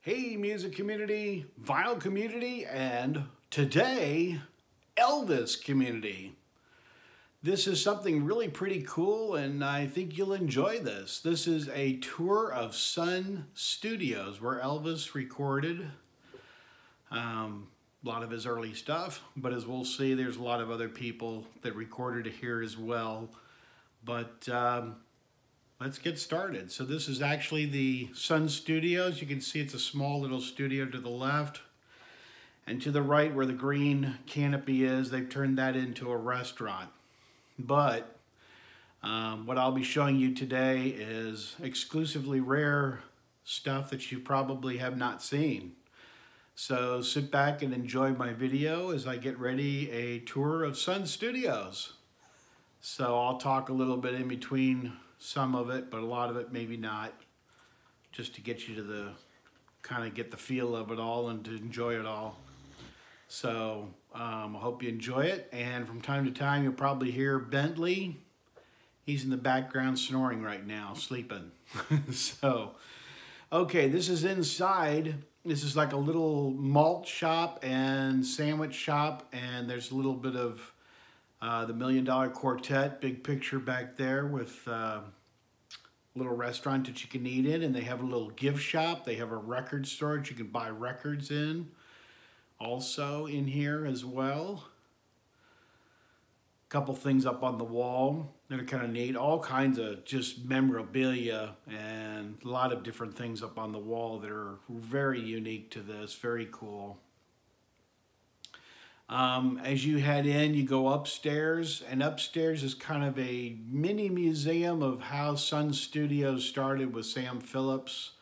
Hey, music community, vinyl community, and today, Elvis community. This is something really pretty cool, and I think you'll enjoy this. This is a tour of Sun Studios where Elvis recorded a lot of his early stuff, but as we'll see, there's a lot of other people that recorded here as well. But let's get started. So this is actually the Sun Studios. You can see it's a small little studio to the left. And to the right where the green canopy is, they've turned that into a restaurant. But what I'll be showing you today is exclusively rare stuff that you probably have not seen. So sit back and enjoy my video as I get ready a tour of Sun Studios. So I'll talk a little bit in between some of it, but a lot of it maybe not, just to get you to the kind of get the feel of it all and to enjoy it all. So I hope you enjoy it, and from time to time you'll probably hear Bentley. He's in the background snoring right now, sleeping. So okay, this is inside. This is like a little malt shop and sandwich shop, and there's a little bit of the $1 Million Quartet, big picture back there with a little restaurant that you can eat in, and they have a little gift shop. They have a record store that you can buy records in also in here as well. A couple things up on the wall that are kind of neat. All kinds of just memorabilia and a lot of different things up on the wall that are very unique to this, very cool. As you head in, you go upstairs, and upstairs is kind of a mini museum of how Sun Studios started with Sam Phillips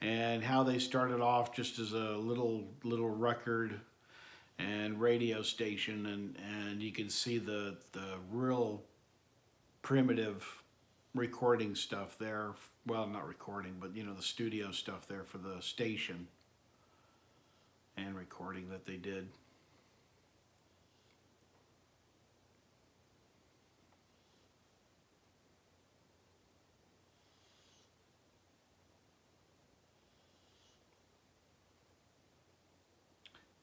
and how they started off just as a little record and radio station, and you can see the real primitive recording stuff there. Well, not recording, but you know, the studio stuff there for the station and recording that they did.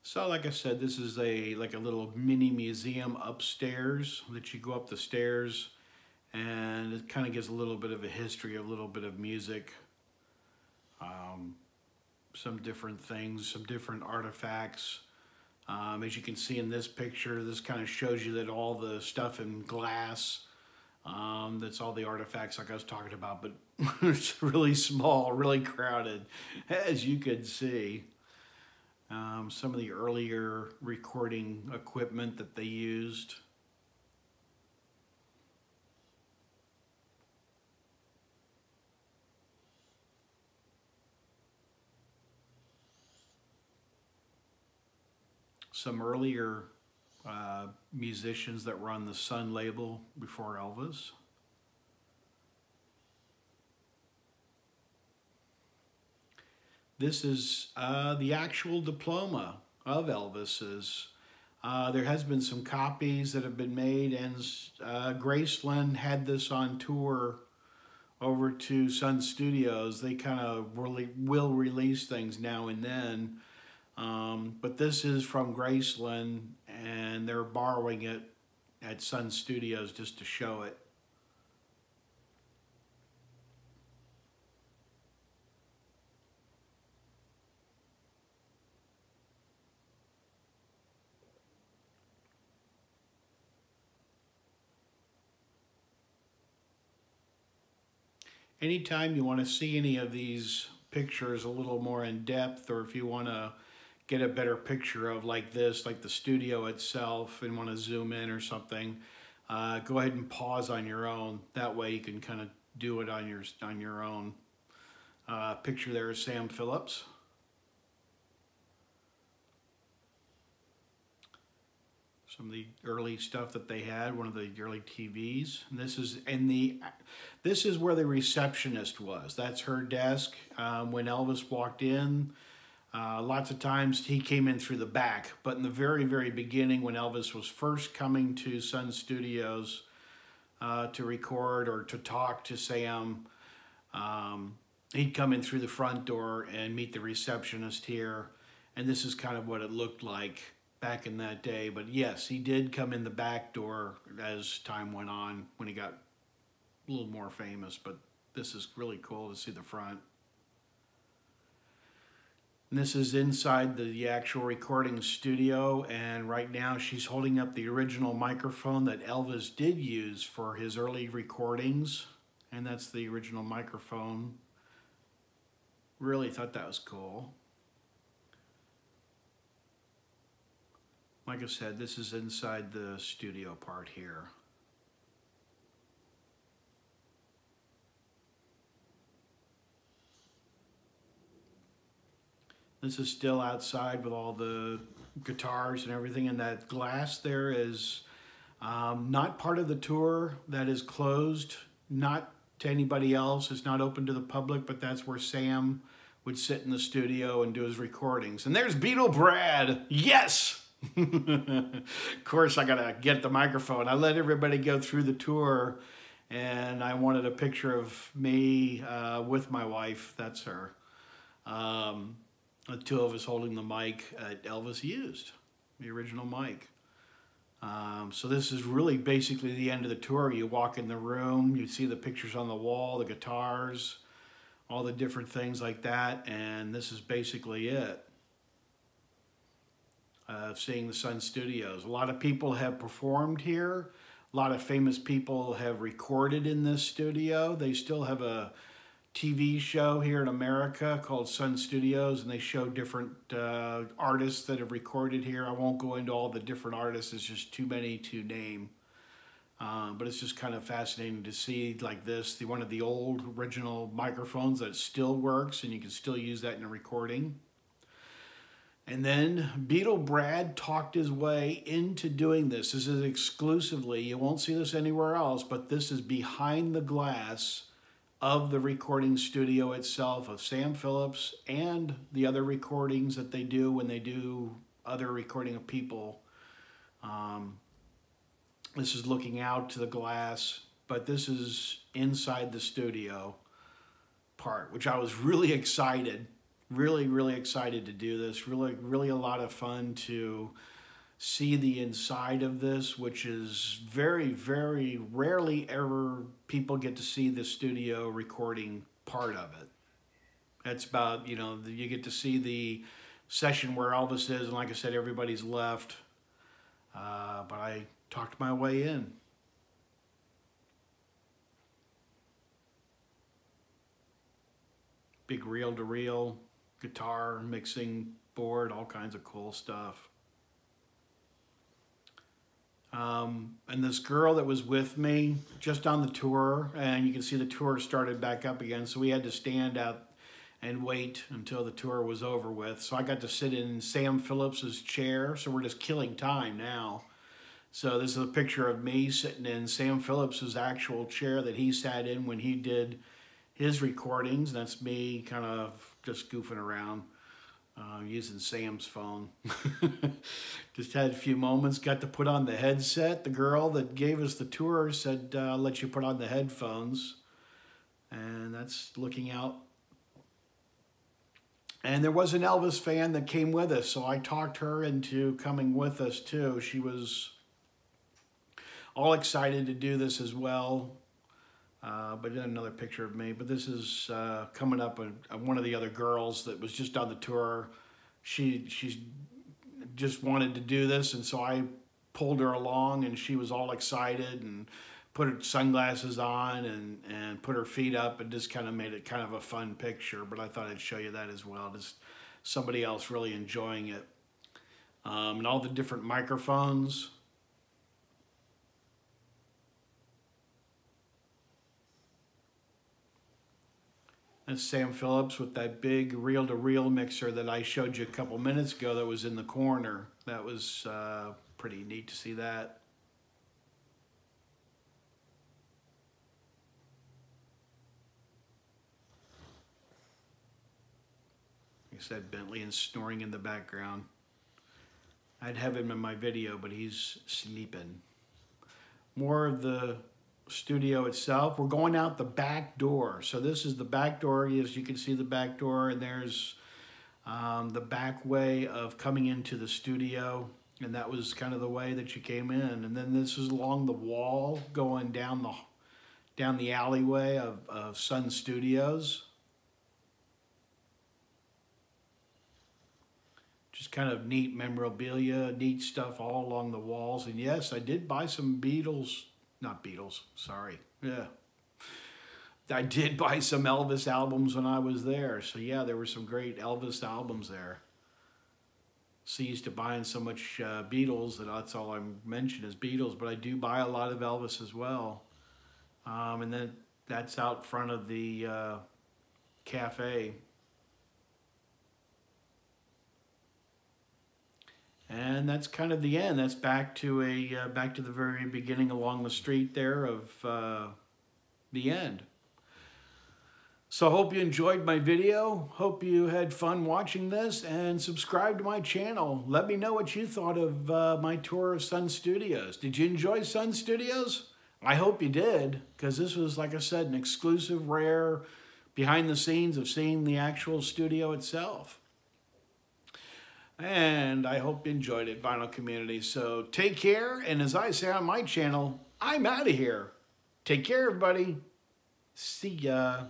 So like I said, this is like a little mini museum upstairs that you go up the stairs, and it kind of gives a little bit of a history, a little bit of music, some different things, some different artifacts. As you can see in this picture, this kind of shows you that all the stuff in glass, that's all the artifacts like I was talking about, but it's really small, really crowded, as you can see. Some of the earlier recording equipment that they used. Some earlier musicians that were on the Sun label before Elvis. This is the actual diploma of Elvis's. There has been some copies that have been made, and Graceland had this on tour over to Sun Studios. They kind of really will release things now and then. But this is from Graceland, and they're borrowing it at Sun Studios just to show it. Anytime you want to see any of these pictures a little more in depth, or if you want to get a better picture of like this, like the studio itself, and want to zoom in or something, go ahead and pause on your own. That way you can kind of do it on your own. Picture there is Sam Phillips. Some of the early stuff that they had, one of the early TVs. And this is where the receptionist was. That's her desk. When Elvis walked in, lots of times he came in through the back, but in the very, very beginning, when Elvis was first coming to Sun Studios to record or to talk to Sam, he'd come in through the front door and meet the receptionist here. And this is kind of what it looked like back in that day. But yes, he did come in the back door as time went on when he got a little more famous. But this is really cool to see the front. And this is inside the actual recording studio, and right now she's holding up the original microphone that Elvis did use for his early recordings, and that's the original microphone. Really thought that was cool. Like I said, this is inside the studio part here. This is still outside with all the guitars and everything, and that glass there is not part of the tour. That is closed, not to anybody else. It's not open to the public, but that's where Sam would sit in the studio and do his recordings. And there's Beatle Brad. Yes! Of course, I gotta get the microphone. I let everybody go through the tour, and I wanted a picture of me with my wife. That's her. The two of us holding the mic Elvis used, the original mic. So this is really basically the end of the tour. You walk in the room, you see the pictures on the wall, the guitars, all the different things like that, and this is basically it. Seeing the Sun Studios. A lot of people have performed here. A lot of famous people have recorded in this studio. They still have a TV show here in America called Sun Studios, and they show different artists that have recorded here. I won't go into all the different artists, it's just too many to name. But it's just kind of fascinating to see like this, one of the old original microphones that still works, and you can still use that in a recording. And then Beatle Brad talked his way into doing this. This is exclusively, you won't see this anywhere else, but this is behind the glass of the recording studio itself of Sam Phillips and the other recordings that they do when they do other recording of people. This is looking out to the glass, but this is inside the studio part, which I was really excited, really excited to do this. Really a lot of fun to see the inside of this, which is very rarely ever people get to see the studio recording part of it. That's about, you know, you get to see the session where Elvis is, and like I said, everybody's left. But I talked my way in. Big reel-to-reel guitar mixing board, all kinds of cool stuff. And this girl that was with me just on the tour, and you can see the tour started back up again, so we had to stand out and wait until the tour was over with. So I got to sit in Sam Phillips's chair, so we're just killing time now. So this is a picture of me sitting in Sam Phillips's actual chair that he sat in when he did his recordings. That's me kind of just goofing around. Using Sam's phone. Just had a few moments, got to put on the headset. The girl that gave us the tour said, I'll let you put on the headphones. And that's looking out. And there was an Elvis fan that came with us, so I talked her into coming with us too. She was all excited to do this as well. But then another picture of me. But this is coming up, one of the other girls that was just on the tour. She just wanted to do this, and so I pulled her along, and she was all excited and put her sunglasses on and put her feet up and just kind of made it kind of a fun picture. But I thought I'd show you that as well. Just somebody else really enjoying it. And all the different microphones. That's Sam Phillips with that big reel-to-reel mixer that I showed you a couple minutes ago that was in the corner. That was pretty neat to see that. Like I said, Bentley and snoring in the background. I'd have him in my video, but he's sleeping. More of the studio itself. We're going out the back door. So this is the back door. As you can see the back door, and there's the back way of coming into the studio. And that was kind of the way that you came in. And then this is along the wall going down the alleyway of Sun Studios. Just kind of neat memorabilia, neat stuff all along the walls. And yes, I did buy some yeah. I did buy some Elvis albums when I was there. So yeah, there were some great Elvis albums there. Seized to buying so much Beatles that that's all I mention is Beatles, but I do buy a lot of Elvis as well. And then that's out front of the cafe. And that's kind of the end. That's back to the very beginning along the street there of the end. So I hope you enjoyed my video. Hope you had fun watching this, and subscribe to my channel. Let me know what you thought of my tour of Sun Studios. Did you enjoy Sun Studios? I hope you did, because this was, like I said, an exclusive, rare behind the scenes of seeing the actual studio itself. And I hope you enjoyed it, Vinyl Community. So take care, and as I say on my channel, I'm out of here. Take care, everybody. See ya.